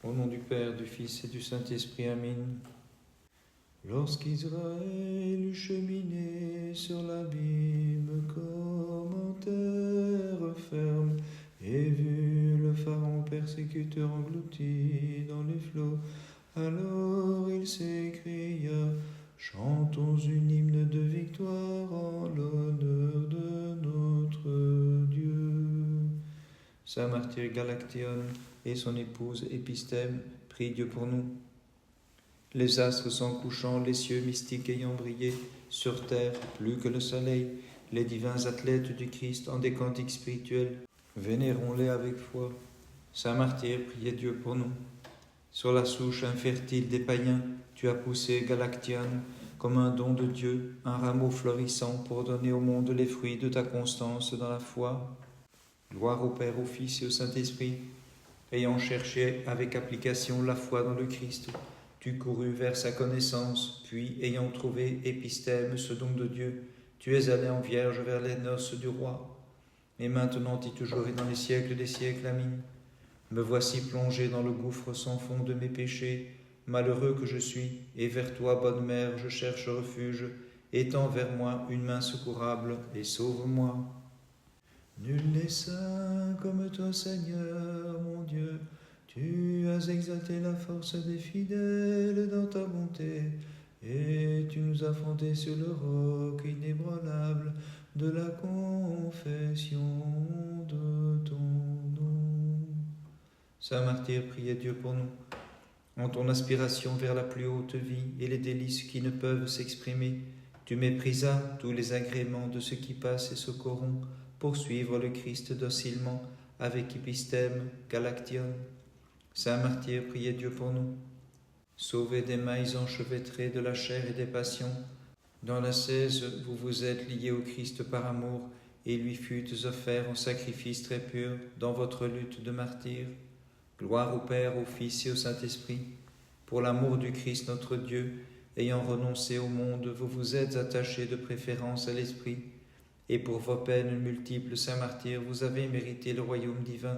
Au nom du Père, du Fils et du Saint-Esprit. Amen. Lorsqu'Israël eut cheminé sur l'abîme comme en terre ferme, et vu le pharaon persécuteur englouti dans les flots, alors il s'écria: chantons une hymne de victoire en l'honneur de notre Dieu. Saint martyr Galactione et son épouse Épistème prient Dieu pour nous. Les astres s'en couchant, les cieux mystiques ayant brillé, sur terre plus que le soleil, les divins athlètes du Christ en des cantiques spirituels, vénérons-les avec foi. Saint martyr, priez Dieu pour nous. Sur la souche infertile des païens, tu as poussé Galactione comme un don de Dieu, un rameau florissant pour donner au monde les fruits de ta constance dans la foi. Gloire au Père, au Fils et au Saint-Esprit. Ayant cherché avec application la foi dans le Christ, tu courus vers sa connaissance, puis, ayant trouvé Épistème, ce don de Dieu, tu es allé en vierge vers les noces du roi. Et maintenant et toujours et dans les siècles des siècles. Amen. Me voici plongé dans le gouffre sans fond de mes péchés, malheureux que je suis, et vers toi, bonne mère, je cherche refuge. Étends vers moi une main secourable et sauve-moi. Nul n'est saint comme toi, Seigneur, mon Dieu. Tu as exalté la force des fidèles dans ta bonté, et tu nous as fondés sur le roc inébranlable de la confession de ton nom. Saint martyr, priez Dieu pour nous. En ton aspiration vers la plus haute vie et les délices qui ne peuvent s'exprimer, tu méprisas tous les agréments de ceux qui passent et se corrompent pour suivre le Christ docilement avec Épistème, Galactione. Saint martyr, priez Dieu pour nous. Sauvés des mailles enchevêtrées de la chair et des passions, dans l'ascèse vous vous êtes liés au Christ par amour et lui fûtes offerts en sacrifice très pur dans votre lutte de martyr. Gloire au Père, au Fils et au Saint-Esprit. Pour l'amour du Christ notre Dieu, ayant renoncé au monde, vous vous êtes attachés de préférence à l'Esprit, et pour vos peines multiples, Saint martyr, vous avez mérité le royaume divin.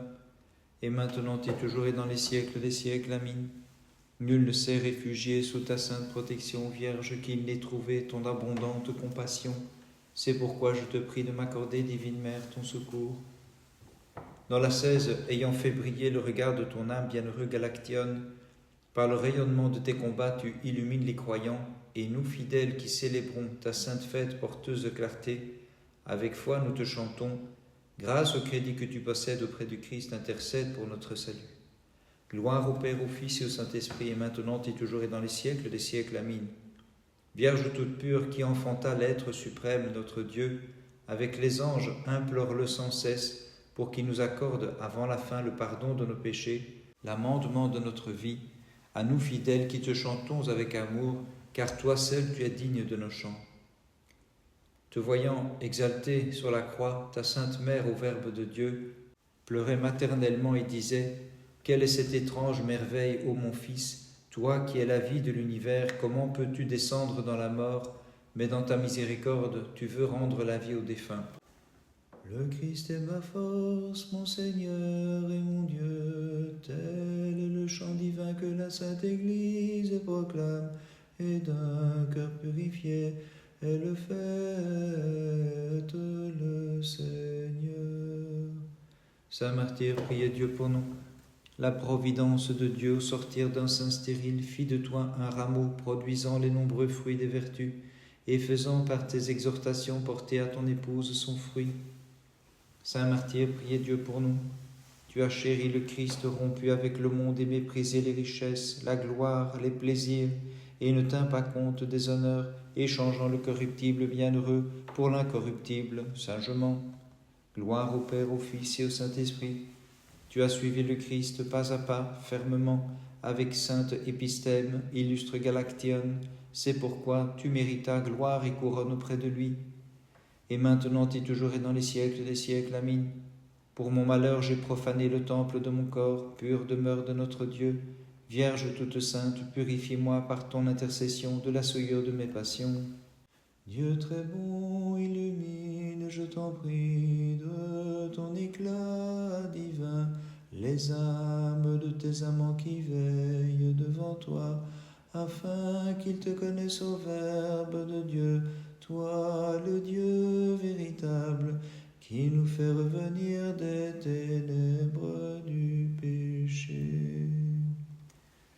Et maintenant et toujours et dans les siècles des siècles. Amen. Nul ne s'est réfugié sous ta sainte protection, Vierge, qu'il n'ait trouvé ton abondante compassion. C'est pourquoi je te prie de m'accorder, divine Mère, ton secours. Dans l'ascèse, ayant fait briller le regard de ton âme, bienheureux Galactione, par le rayonnement de tes combats, tu illumines les croyants, et nous, fidèles qui célébrons ta sainte fête porteuse de clarté, avec foi nous te chantons. Grâce au crédit que tu possèdes auprès du Christ, intercède pour notre salut. Gloire au Père, au Fils et au Saint-Esprit, et maintenant et toujours et dans les siècles des siècles. Amen. Vierge toute pure, qui enfanta l'être suprême, notre Dieu, avec les anges, implore-le sans cesse, pour qu'il nous accorde avant la fin le pardon de nos péchés, l'amendement de notre vie, à nous fidèles qui te chantons avec amour, car toi seul tu es digne de nos chants. Te voyant exalté sur la croix, ta sainte mère au Verbe de Dieu pleurait maternellement et disait: quelle est cette étrange merveille, ô mon Fils, toi qui es la vie de l'univers, comment peux-tu descendre dans la mort, mais dans ta miséricorde, tu veux rendre la vie aux défunts. Le Christ est ma force, mon Seigneur et mon Dieu, tel est le chant divin que la Sainte Église proclame, et d'un cœur purifié, elle fête le Seigneur. Saint martyr, priez Dieu pour nous. La providence de Dieu, au sortir d'un sein stérile, fit de toi un rameau produisant les nombreux fruits des vertus, et faisant par tes exhortations porter à ton épouse son fruit. Saint martyr, priez Dieu pour nous. Tu as chéri le Christ, rompu avec le monde et méprisé les richesses, la gloire, les plaisirs, et ne tint pas compte des honneurs, échangeant le corruptible bienheureux pour l'incorruptible sagement. Gloire au Père, au Fils et au Saint-Esprit. Tu as suivi le Christ pas à pas, fermement, avec sainte Épistème, illustre Galactione. C'est pourquoi tu méritas gloire et couronne auprès de lui. Et maintenant et toujours et dans les siècles des siècles. Amen. Pour mon malheur, j'ai profané le temple de mon corps, pure demeure de notre Dieu. Vierge toute sainte, purifie-moi par ton intercession de la souillure de mes passions. Dieu très bon, illumine, je t'en prie, de ton éclat divin, les âmes de tes amants qui veillent devant toi, afin qu'ils te connaissent au Verbe de Dieu, toi le Dieu véritable, qui nous fait revenir des ténèbres du péché.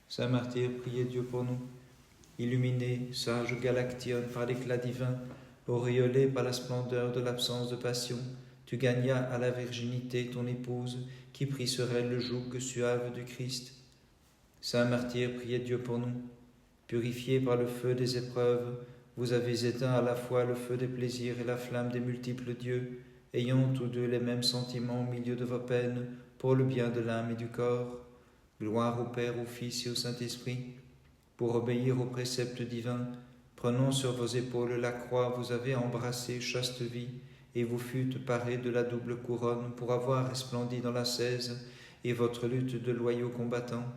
Saint martyr, priez Dieu pour nous. Illuminé, sage Galactione par l'éclat divin, auréolé par la splendeur de l'absence de passion, tu gagnas à la virginité ton épouse, qui prit sur elle le joug suave du Christ. Saint martyr, priez Dieu pour nous. Purifiés par le feu des épreuves, vous avez éteint à la fois le feu des plaisirs et la flamme des multiples dieux, ayant tous deux les mêmes sentiments au milieu de vos peines, pour le bien de l'âme et du corps. Gloire au Père, au Fils et au Saint-Esprit. Pour obéir aux préceptes divins, prenant sur vos épaules la croix, vous avez embrassé chaste vie, et vous fûtes parés de la double couronne pour avoir resplendi dans l'ascèse et votre lutte de loyaux combattants.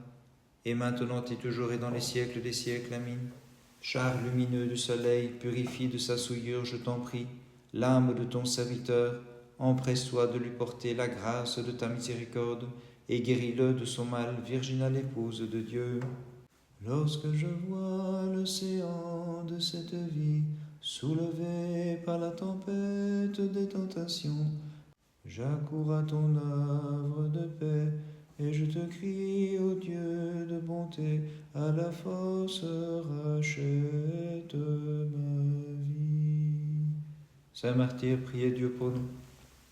Et maintenant et toujours et dans les siècles des siècles. Amen. Char lumineux du soleil, purifie de sa souillure, je t'en prie, l'âme de ton serviteur, empresse-toi de lui porter la grâce de ta miséricorde, et guéris-le de son mal, virginale épouse de Dieu. Lorsque je vois l'océan de cette vie soulevé par la tempête des tentations, j'accours à ton œuvre de paix, et je te crie, ô Dieu de bonté, à la force rachète ma vie. Saint martyr, priez Dieu pour nous.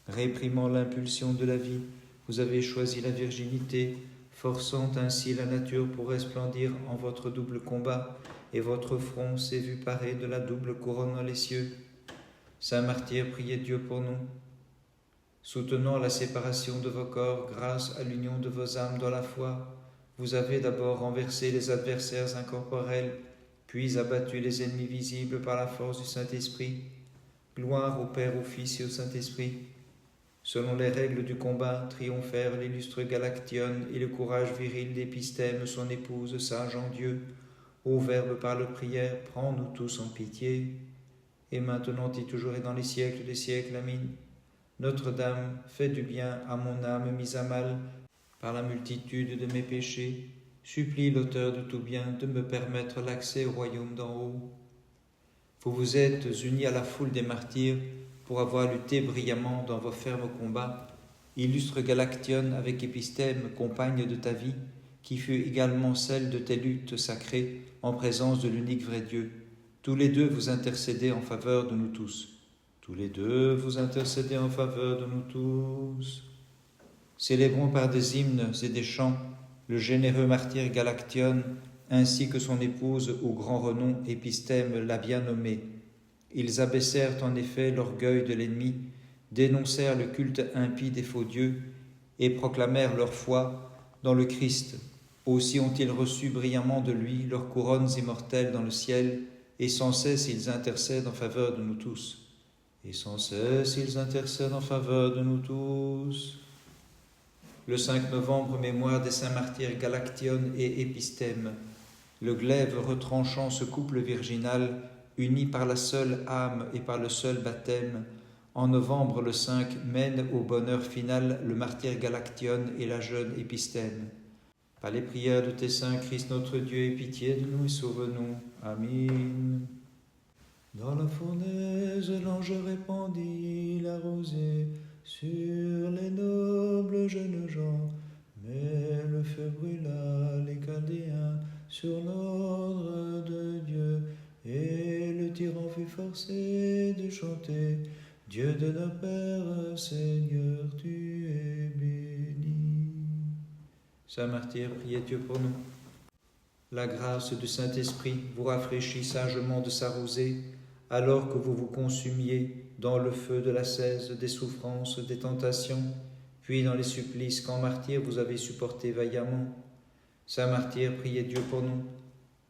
Réprimant l'impulsion de la vie, vous avez choisi la virginité, forçant ainsi la nature pour resplendir en votre double combat, et votre front s'est vu paré de la double couronne dans les cieux. Saint martyr, priez Dieu pour nous. Soutenant la séparation de vos corps grâce à l'union de vos âmes dans la foi, vous avez d'abord renversé les adversaires incorporels, puis abattu les ennemis visibles par la force du Saint-Esprit. Gloire au Père, au Fils et au Saint-Esprit. Selon les règles du combat, triomphèrent l'illustre Galactione et le courage viril d'Épistème, son épouse, sage en Dieu. Ô Verbe par leur prière, prends-nous tous en pitié. Et maintenant et toujours et dans les siècles des siècles. Amen. Notre-Dame, fais du bien à mon âme mise à mal par la multitude de mes péchés. Supplie l'auteur de tout bien de me permettre l'accès au royaume d'en haut. Vous vous êtes unis à la foule des martyrs pour avoir lutté brillamment dans vos fermes combats. Illustre Galactione avec Épistème, compagne de ta vie, qui fut également celle de tes luttes sacrées en présence de l'unique vrai Dieu. Tous les deux vous intercédez en faveur de nous tous. Tous les deux vous intercédez en faveur de nous tous. Célébrons par des hymnes et des chants le généreux martyr Galactione, ainsi que son épouse au grand renom Épistème l'a bien nommé. Ils abaissèrent en effet l'orgueil de l'ennemi, dénoncèrent le culte impie des faux dieux et proclamèrent leur foi dans le Christ. Aussi ont-ils reçu brillamment de lui leurs couronnes immortelles dans le ciel, et sans cesse ils intercèdent en faveur de nous tous. Et sans cesse ils intercèdent en faveur de nous tous. Le 5 novembre, mémoire des saints martyrs Galactione et Épistème. Le glaive retranchant ce couple virginal, unis par la seule âme et par le seul baptême, en novembre le 5 mène au bonheur final le martyr Galactione et la jeune Épistème. Par les prières de tes saints, Christ notre Dieu, aie pitié de nous et sauve-nous. Amen. Dans la fournaise, l'ange répandit la rosée sur les nobles jeunes gens, mais le feu brûla les Chaldéens sur l'ordre de Dieu, et le tyran fut forcé de chanter « Dieu de nos pères, Seigneur, tu es béni ». Saint martyr, priez Dieu pour nous. La grâce du Saint-Esprit vous rafraîchit sagement de sa rosée, alors que vous vous consumiez dans le feu de l'ascèse, des souffrances, des tentations, puis dans les supplices qu'en martyr vous avez supportés vaillamment. Saint martyr, priez Dieu pour nous.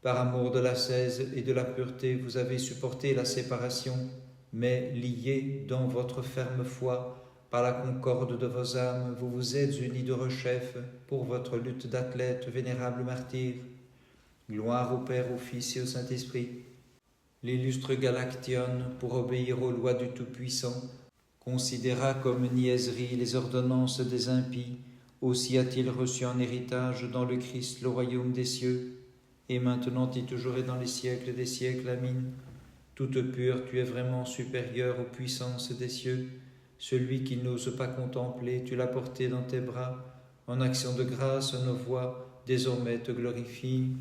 Par amour de l'ascèse et de la pureté, vous avez supporté la séparation, mais liés dans votre ferme foi, par la concorde de vos âmes, vous vous êtes unis de rechef pour votre lutte d'athlète, vénérable martyr. Gloire au Père, au Fils et au Saint-Esprit. L'illustre Galactione, pour obéir aux lois du Tout-Puissant, considéra comme niaiserie les ordonnances des impies, Aussi a-t-il reçu en héritage dans le Christ le royaume des cieux, et maintenant et toujours et dans les siècles des siècles. Amen. Toute pure, tu es vraiment supérieure aux puissances des cieux. Celui qui n'ose pas contempler, tu l'as porté dans tes bras. En action de grâce, nos voix désormais te glorifient.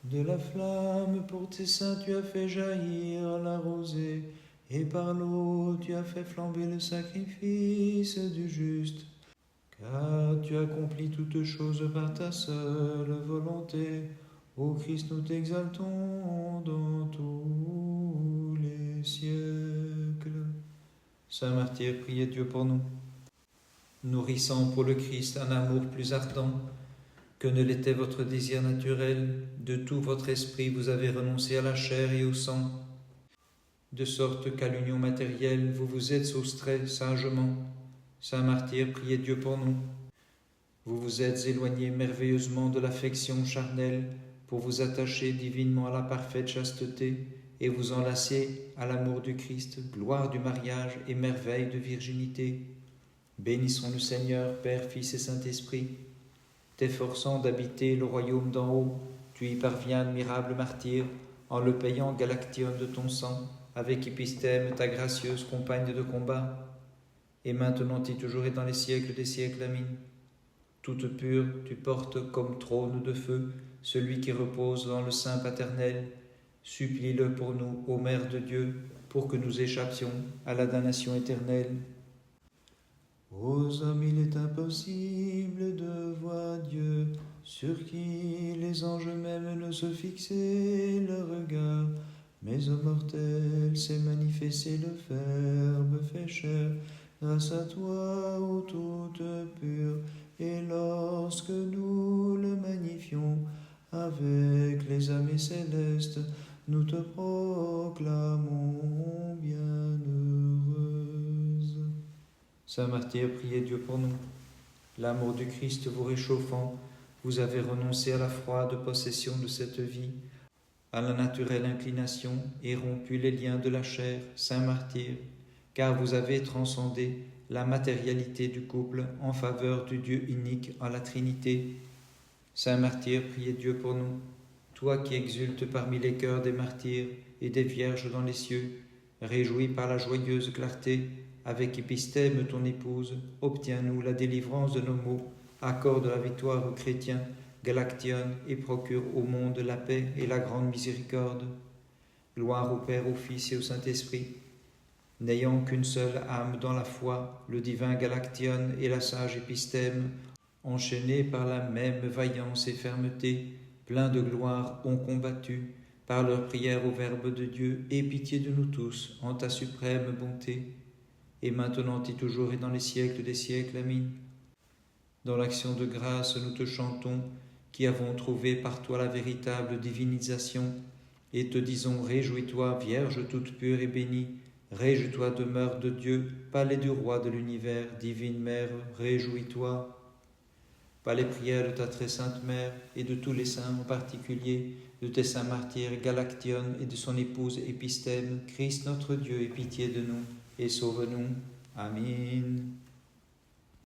De la flamme pour tes saints, tu as fait jaillir la rosée, et par l'eau, tu as fait flamber le sacrifice du juste. Car tu accomplis toutes choses par ta seule volonté. Ô Christ, nous t'exaltons dans tous les siècles. Saint martyr, priez Dieu pour nous. Nourrissant pour le Christ un amour plus ardent que ne l'était votre désir naturel, de tout votre esprit vous avez renoncé à la chair et au sang, de sorte qu'à l'union matérielle vous vous êtes soustrait sagement. Saint martyr, priez Dieu pour nous. Vous vous êtes éloigné merveilleusement de l'affection charnelle pour vous attacher divinement à la parfaite chasteté et vous enlacer à l'amour du Christ, gloire du mariage et merveille de virginité. Bénissons le Seigneur, Père, Fils et Saint-Esprit. T'efforçant d'habiter le royaume d'en haut, tu y parviens, admirable martyr, en le payant Galactione de ton sang, avec Épistème, ta gracieuse compagne de combat. Et maintenant et toujours et dans les siècles des siècles. Amen. Toute pure, tu portes comme trône de feu celui qui repose dans le sein paternel. Supplie-le pour nous, ô Mère de Dieu, pour que nous échappions à la damnation éternelle. Aux hommes il est impossible de voir Dieu, sur qui les anges même ne se fixaient le regard. Mais aux mortels s'est manifesté le Verbe fait chair, grâce à toi, ô toute pure, et lorsque nous le magnifions avec les âmes célestes, nous te proclamons bienheureuse. Saint martyr, priez Dieu pour nous. L'amour du Christ vous réchauffant, vous avez renoncé à la froide possession de cette vie, à la naturelle inclination et rompu les liens de la chair. Saint martyr, car vous avez transcendé la matérialité du couple en faveur du Dieu unique en la Trinité. Saint martyr, priez Dieu pour nous. Toi qui exultes parmi les cœurs des martyrs et des vierges dans les cieux, réjouis par la joyeuse clarté, avec Épistème ton épouse, obtiens-nous la délivrance de nos maux, accorde la victoire aux chrétiens, Galactione, et procure au monde la paix et la grande miséricorde. Gloire au Père, au Fils et au Saint-Esprit. N'ayant qu'une seule âme dans la foi, le divin Galactione et la sage Épistème, enchaînés par la même vaillance et fermeté, pleins de gloire, ont combattu, par leur prière au Verbe de Dieu, aie pitié de nous tous, en ta suprême bonté, et maintenant et toujours et dans les siècles des siècles. Amen. Dans l'action de grâce, nous te chantons, qui avons trouvé par toi la véritable divinisation, et te disons, réjouis-toi, Vierge toute pure et bénie, réjouis-toi, demeure de Dieu, palais du roi de l'univers, divine Mère, réjouis-toi. Par les prières de ta très sainte Mère et de tous les saints, en particulier de tes saints martyrs Galactione et de son épouse Épistème, Christ notre Dieu, aie pitié de nous et sauve-nous. Amen.